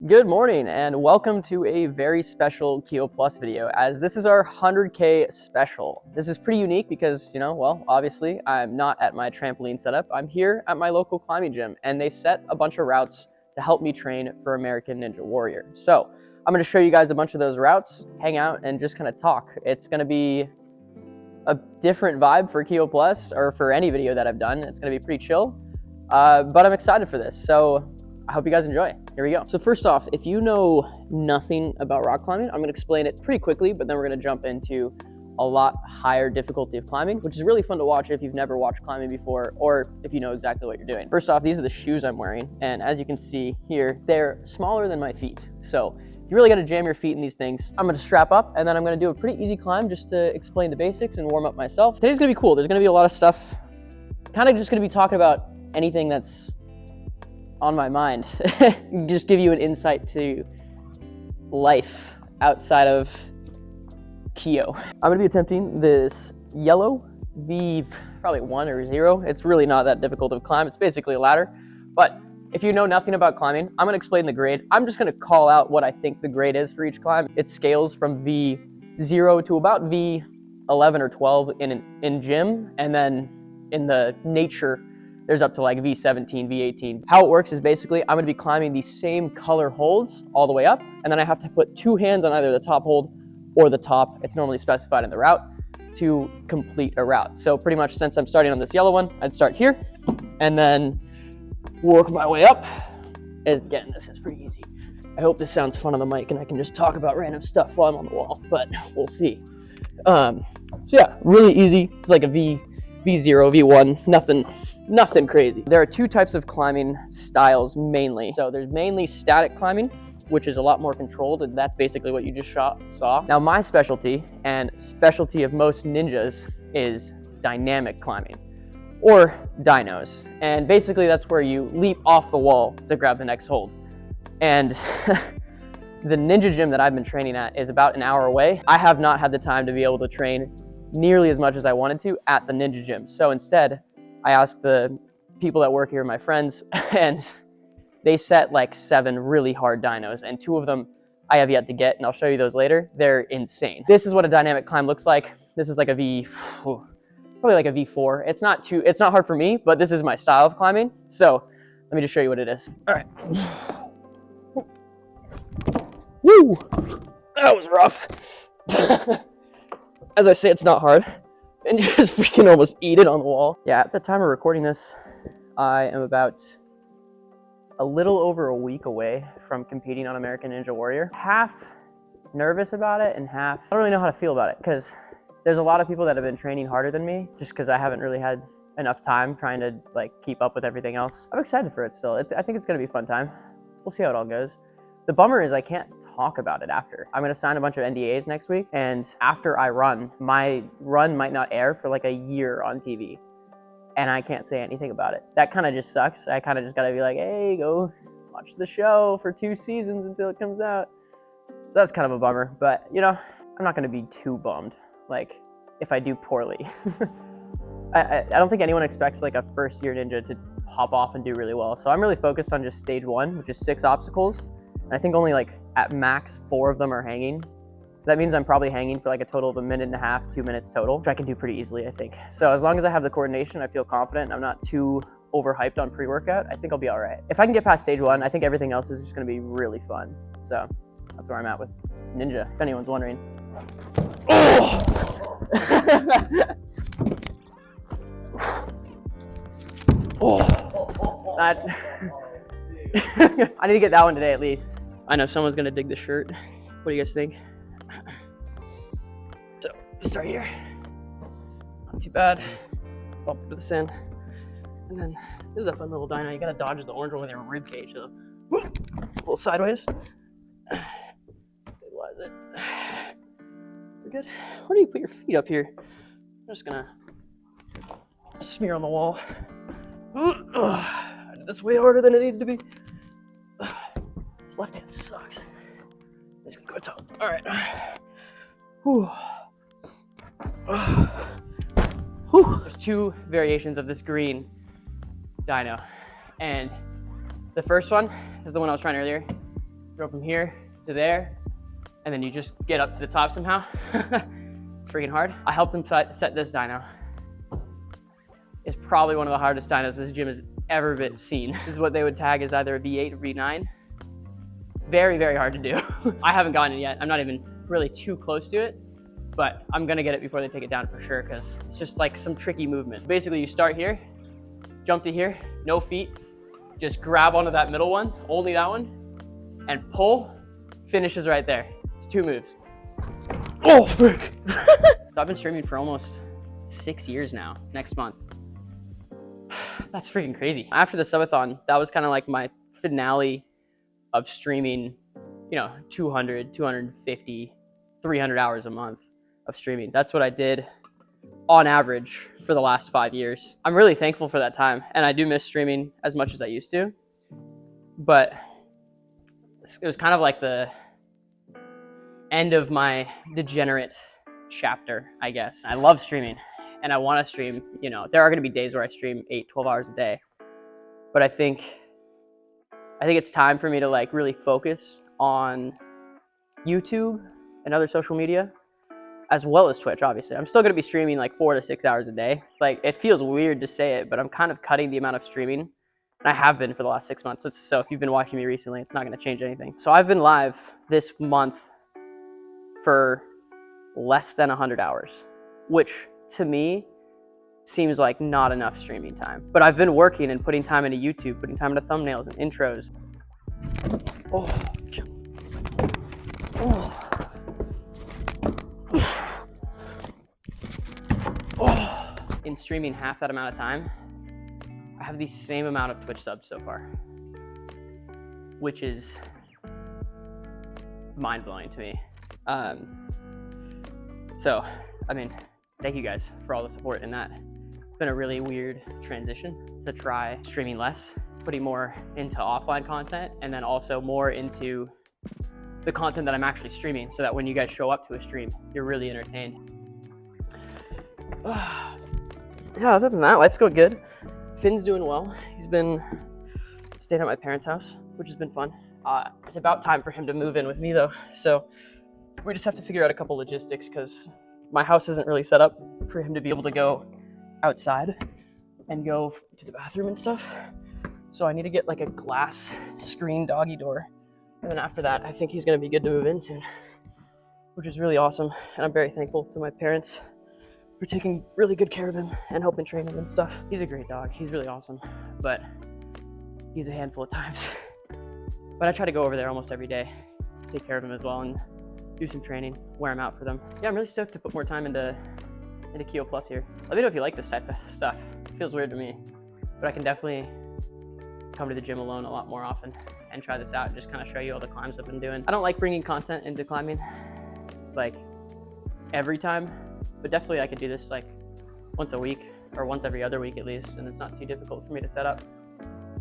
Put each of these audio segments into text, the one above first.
Good morning and welcome to a very special Keeoh Plus video, as this is our 100K special. This is pretty unique because, well, obviously I'm not at my trampoline setup. I'm here at my local climbing gym and they set a bunch of routes to help me train for American Ninja Warrior. So I'm going to show you guys a bunch of those routes, hang out and just kind of talk. It's going to be a different vibe for Keeoh Plus or for any video that I've done. It's going to be pretty chill, but I'm excited for this. So I hope you guys enjoy. Here we go. So first off, if you know nothing about rock climbing, I'm gonna explain it pretty quickly, but then we're gonna jump into a lot higher difficulty of climbing, which is really fun to watch if you've never watched climbing before, or if you know exactly what you're doing. First off, these are the shoes I'm wearing. And as you can see here, they're smaller than my feet. So you really gotta jam your feet in these things. I'm gonna strap up and then I'm gonna do a pretty easy climb just to explain the basics and warm up myself. Today's gonna be cool. There's gonna be a lot of stuff, kind of just gonna be talking about anything that's on my mind. Just give you an insight to life outside of Keeoh. I'm gonna be attempting this yellow V, probably 1 or 0. It's really not that difficult of a climb. It's basically a ladder. But if you know nothing about climbing, I'm gonna explain the grade. I'm just gonna call out what I think the grade is for each climb. It scales from V0 to about V11 or 12 in gym, and then in the nature there's up to like V17, V18. How it works is basically I'm gonna be climbing the same color holds all the way up, and then I have to put 2 hands on either the top hold or the top, it's normally specified in the route, to complete a route. So pretty much since I'm starting on this yellow one, I'd start here and then work my way up. Again, this is pretty easy. I hope this sounds fun on the mic and I can just talk about random stuff while I'm on the wall, but we'll see. So yeah, really easy. It's like a V0, V1, nothing crazy. There are 2 types of climbing styles mainly. So there's mainly static climbing, which is a lot more controlled, and that's basically what you just saw. Now my specialty, and specialty of most ninjas, is dynamic climbing, or dynos. And basically that's where you leap off the wall to grab the next hold. And the ninja gym that I've been training at is about an hour away. I have not had the time to be able to train nearly as much as I wanted to at the ninja gym. So instead, I asked the people that work here, my friends, and they set like 7 really hard dynos, and 2 of them I have yet to get, and I'll show you those later. They're insane. This is what a dynamic climb looks like. This is like a probably like a V4. It's not hard for me, but this is my style of climbing. So let me just show you what it is. All right. Woo! That was rough. As I say, it's not hard. And just freaking almost eat it on the wall. Yeah, at the time of recording this, I am about a little over a week away from competing on American Ninja Warrior. Half nervous about it and half, I don't really know how to feel about it, because there's a lot of people that have been training harder than me, just because I haven't really had enough time trying to like keep up with everything else. I'm excited for it still. I think it's gonna be a fun time. We'll see how it all goes. The bummer is I can't talk about it after. I'm gonna sign a bunch of NDAs next week, and after I run, my run might not air for like a year on TV, and I can't say anything about it. That kind of just sucks. I kind of just gotta be like, hey, go watch the show for 2 seasons until it comes out. So that's kind of a bummer, but I'm not gonna be too bummed, like, if I do poorly. I don't think anyone expects like a first-year ninja to pop off and do really well. So I'm really focused on just stage 1, which is 6 obstacles. I think only like at max 4 of them are hanging. So that means I'm probably hanging for like a total of 1.5 minutes, 2 minutes total, which I can do pretty easily, I think. So as long as I have the coordination, I feel confident, and I'm not too overhyped on pre-workout, I think I'll be all right. If I can get past stage 1, I think everything else is just gonna be really fun. So that's where I'm at with Ninja, if anyone's wondering. Oh! Oh! That... I need to get that one today at least. I know someone's gonna dig the shirt. What do you guys think? So, start here. Not too bad. Bump this in. And then, this is a fun little dyno. You gotta dodge the orange one with your rib cage, so. Pull sideways. Stabilize it. We're good. Where do you put your feet up here? I'm just gonna smear on the wall. I did this way harder than it needed to be. This left hand sucks. I'm just gonna go top. All right. Whew. Whew. There's 2 variations of this green dyno, and the first one is the one I was trying earlier. Go from here to there, and then you just get up to the top somehow. Freaking hard. I helped him set this dyno. It's probably one of the hardest dynos this gym has ever been seen. This is what they would tag as either a V8 or V9. Very, very hard to do. I haven't gotten it yet. I'm not even really too close to it, but I'm gonna get it before they take it down for sure, because it's just like some tricky movement. Basically, you start here, jump to here, no feet, just grab onto that middle one, only that one, and pull, finishes right there. It's 2 moves. Oh, frick. So I've been streaming for almost 6 years now, next month. That's freaking crazy. After the subathon, that was kind of like my finale of streaming, you know, 200, 250, 300 hours a month of streaming. That's what I did on average for the last 5 years. I'm really thankful for that time, and I do miss streaming as much as I used to, but it was kind of like the end of my degenerate chapter, I guess. I love streaming, and I want to stream, you know, there are going to be days where I stream 8-12 hours a day, but I think it's time for me to like really focus on YouTube and other social media, as well as Twitch, obviously. I'm still going to be streaming like 4 to 6 hours a day. Like, it feels weird to say it, but I'm kind of cutting the amount of streaming, and I have been for the last 6 months. So if you've been watching me recently, it's not going to change anything. So I've been live this month for less than 100 hours, which to me seems like not enough streaming time. But I've been working and putting time into YouTube, putting time into thumbnails and intros. Oh. Oh. In streaming half that amount of time, I have the same amount of Twitch subs so far, which is mind-blowing to me. So, I mean, thank you guys for all the support in that. It's been a really weird transition to try streaming less, putting more into offline content, and then also more into the content that I'm actually streaming, so that when you guys show up to a stream, you're really entertained. Yeah, other than that, life's going good. Finn's doing well. He's been staying at my parents' house, which has been fun. It's about time for him to move in with me though, so we just have to figure out a couple logistics, because my house isn't really set up for him to be able to go outside and go to the bathroom and stuff. So I need to get like a glass screen doggy door, and then after that I think he's gonna be good to move in soon, which is really awesome. And I'm very thankful to my parents for taking really good care of him and helping train him and stuff. He's a great dog, he's really awesome, but he's a handful at times. But I try to go over there almost every day, take care of him as well, and do some training, wear him out for them. Yeah, I'm really stoked to put more time into Keeoh Plus here. Let me know if you like this type of stuff. It feels weird to me, but I can definitely come to the gym alone a lot more often and try this out and just kind of show you all the climbs I've been doing. I don't like bringing content into climbing like every time, but definitely I could do this like once a week or once every other week at least, and it's not too difficult for me to set up.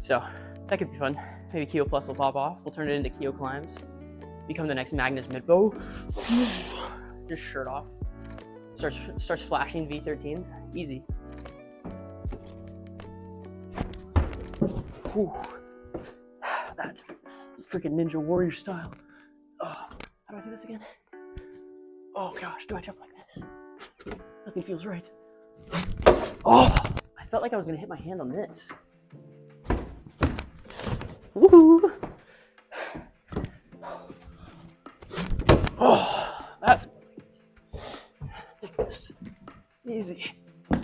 So that could be fun. Maybe Keeoh Plus will pop off. We'll turn it into Keeoh Climbs. Become the next Magnus Midbow. Just shirt off. Starts flashing V13s. Easy. Whew. That's freaking Ninja Warrior style. Oh, how do I do this again? Oh gosh, do I jump like this? Nothing feels right. Oh, I felt like I was gonna hit my hand on this. Woohoo! Oh, that's easy. All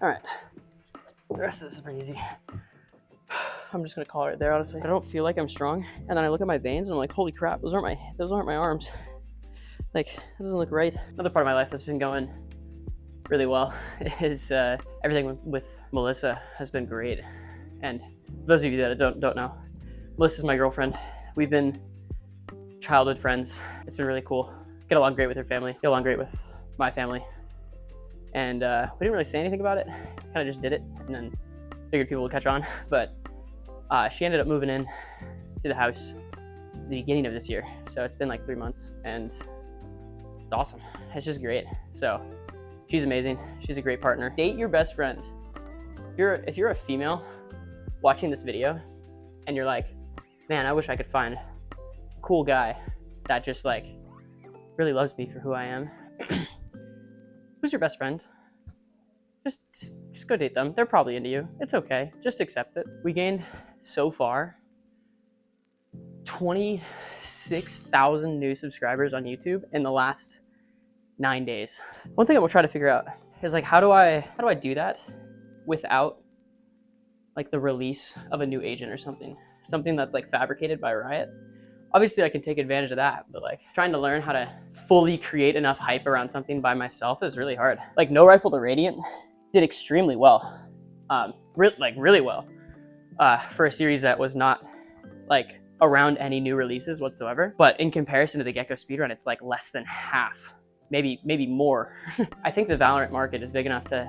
right, the rest of this is pretty easy. I'm just gonna call it right there, honestly. I don't feel like I'm strong, and then I look at my veins and I'm like, holy crap, those aren't my arms. Like, that doesn't look right. Another part of my life that's been going really well is everything with Melissa has been great. And for those of you that don't know, Melissa's my girlfriend. We've been childhood friends. It's been really cool. Get along great with her family, get along great with my family. And we didn't really say anything about it, kind of just did it, and then figured people would catch on. But she ended up moving in to the house at the beginning of this year. So it's been like 3 months, and it's awesome. It's just great. So she's amazing. She's a great partner. Date your best friend. if you're a female watching this video and you're like, man, I wish I could find a cool guy that just like really loves me for who I am. Who's your best friend? Just go date them. They're probably into you. It's okay. Just accept it. We gained so far 26,000 new subscribers on YouTube in the last 9 days. One thing I'm gonna try to figure out is like, how do I do that without like the release of a new agent or something that's like fabricated by Riot? Obviously I can take advantage of that, but like trying to learn how to fully create enough hype around something by myself is really hard. Like No Rifle to Radiant did extremely well, really well, for a series that was not like around any new releases whatsoever. But in comparison to the Gecko speedrun, it's like less than half, maybe more. I think the Valorant market is big enough to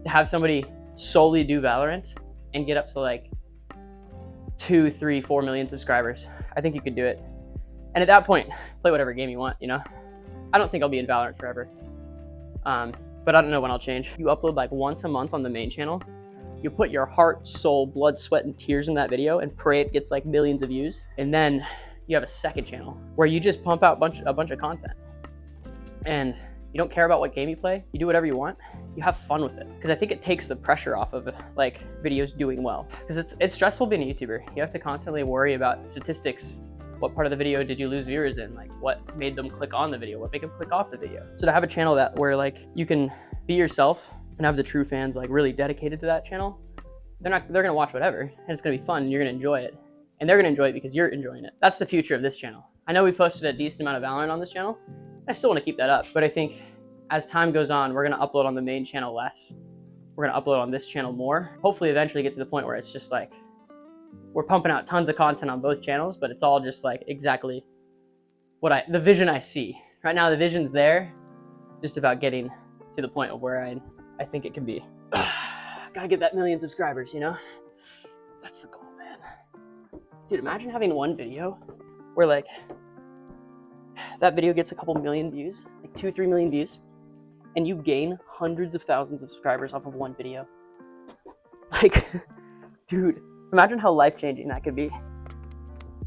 have somebody solely do Valorant and get up to like 2, 3, 4 million subscribers. I think you could do it. And at that point, play whatever game you want, you know? I don't think I'll be in Valorant forever. But I don't know when I'll change. You upload like once a month on the main channel. You put your heart, soul, blood, sweat, and tears in that video and pray it gets like millions of views. And then you have a second channel where you just pump out a bunch of content. And you don't care about what game you play. You do whatever you want. You have fun with it. Because I think it takes the pressure off of like videos doing well. Because it's stressful being a YouTuber. You have to constantly worry about statistics. What part of the video did you lose viewers in? Like what made them click on the video? What made them click off the video? So to have a channel where like you can be yourself and have the true fans like really dedicated to that channel, they're gonna watch whatever, and it's gonna be fun, and you're gonna enjoy it. And they're gonna enjoy it because you're enjoying it. That's the future of this channel. I know we posted a decent amount of Valorant on this channel. I still wanna keep that up, but I think as time goes on, we're gonna upload on the main channel less. We're gonna upload on this channel more. Hopefully eventually get to the point where it's just like, we're pumping out tons of content on both channels, but it's all just like exactly the vision I see. Right now the vision's there, just about getting to the point of where I think it can be. Gotta get that million subscribers, you know? That's the goal, man. Dude, imagine having one video where like, that video gets a couple million views, like 2, 3 million views, and you gain hundreds of thousands of subscribers off of one video. Like, dude, imagine how life-changing that could be.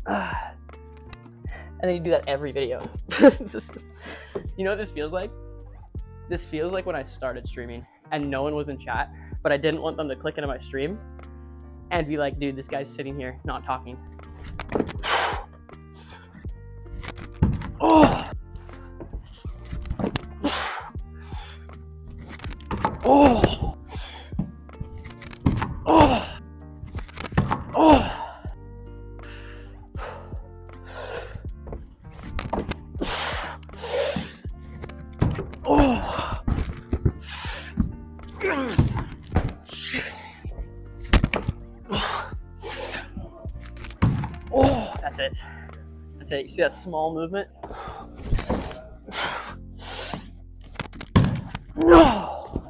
And then you do that every video. You know what this feels like? This feels like when I started streaming and no one was in chat, but I didn't want them to click into my stream and be like, dude, this guy's sitting here not talking. Oh. Oh. Oh. Oh. Oh. Oh, that's it. That's it. You see that small movement? No.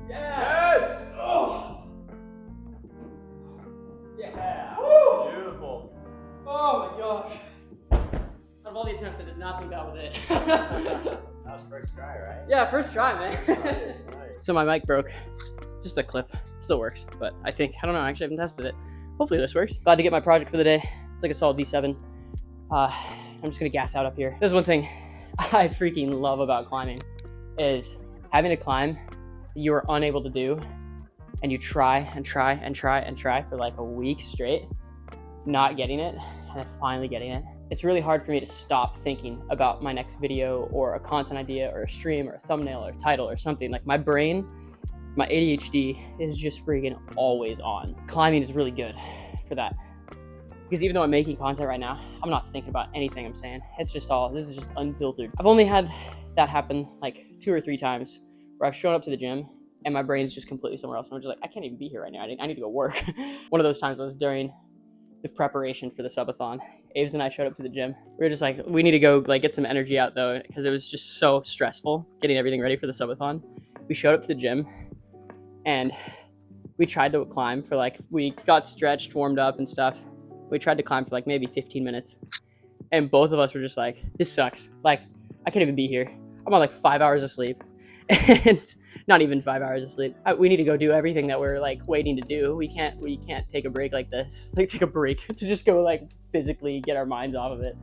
Yes. Oh. Yeah. Woo. Beautiful. Oh my gosh. Out of all the attempts, I did not think that was it. That was first try, right? Yeah, first try, man. Nice. So my mic broke. Just the clip. It still works, but I don't know, I actually haven't tested it. Hopefully this works. Glad to get my project for the day. It's like a solid V7. I'm just gonna gas out up here. There's one thing I freaking love about climbing is having a climb that you are unable to do, and you try and try and try and try for like a week straight, not getting it, and then finally getting it. It's really hard for me to stop thinking about my next video or a content idea or a stream or a thumbnail or a title or something. Like my brain, my ADHD is just freaking always on. Climbing is really good for that. Because even though I'm making content right now, I'm not thinking about anything I'm saying. This is just unfiltered. I've only had that happen like 2 or 3 times where I've shown up to the gym and my brain's just completely somewhere else. And I'm just like, I can't even be here right now. I need to go work. One of those times was during the preparation for the subathon. Aves and I showed up to the gym. We were just like, we need to go like get some energy out though, because it was just so stressful getting everything ready for the subathon. We showed up to the gym and we tried to climb for like, we got stretched, warmed up and stuff. We tried to climb for like maybe 15 minutes and both of us were just like, this sucks. Like, I can't even be here. I'm on like 5 hours of sleep. And not even 5 hours of sleep. We need to go do everything that we're like waiting to do. We can't take a break like this. Like take a break to just go like physically get our minds off of it.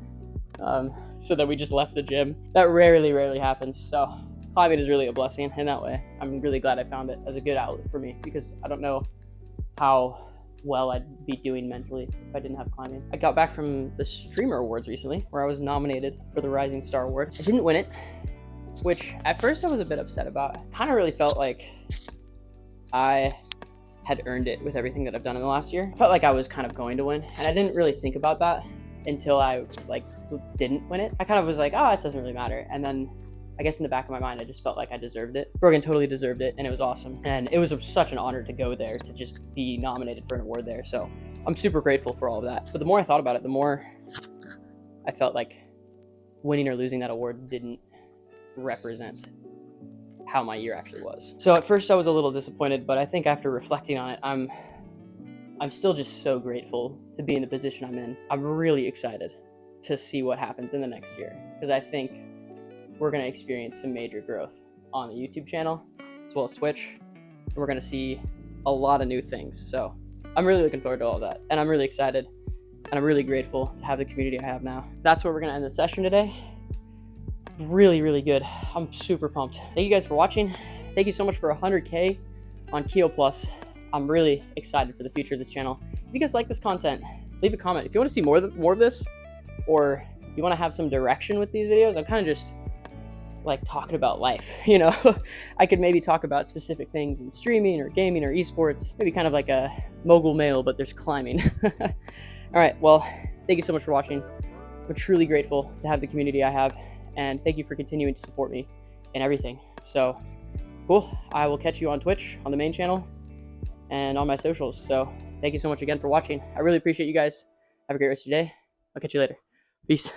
So that we just left the gym. That rarely happens. So climbing is really a blessing in that way. I'm really glad I found it as a good outlet for me, because I don't know how well I'd be doing mentally if I didn't have climbing. I got back from the Streamer Awards recently, where I was nominated for the Rising Star Award. I didn't win it, which at first I was a bit upset about. I kind of really felt like I had earned it with everything that I've done in the last year. I felt like I was kind of going to win, and I didn't really think about that until I like didn't win it. I kind of was like, oh, it doesn't really matter. And then I guess in the back of my mind, I just felt like I deserved it. Brogan totally deserved it, and it was awesome. And it was such an honor to go there, to just be nominated for an award there. So I'm super grateful for all of that. But the more I thought about it, the more I felt like winning or losing that award didn't represent how my year actually was. So at first I was a little disappointed, but I think after reflecting on it, I'm still just so grateful to be in the position I'm in. I'm really excited to see what happens in the next year, because I think we're going to experience some major growth on the YouTube channel as well as Twitch, and we're going to see a lot of new things. So I'm really looking forward to all of that, and I'm really excited, and I'm really grateful to have the community I have now. That's where we're going to end the session today. Really good. I'm super pumped. Thank you guys for watching. Thank you so much for 100K on Keeoh Plus. I'm really excited for the future of this channel. If you guys like this content, leave a comment. If you want to see more of this, or you want to have some direction with these videos, I'm kind of just like talking about life, you know. I could maybe talk about specific things in streaming or gaming or esports, maybe kind of like a mogul male, but there's climbing. All right, well, thank you so much for watching. I'm truly grateful to have the community I have, and thank you for continuing to support me in everything. So cool. I will catch you on Twitch, on the main channel, and on my socials. So thank you so much again for watching. I really appreciate you guys. Have a great rest of your day. I'll catch you later. Peace.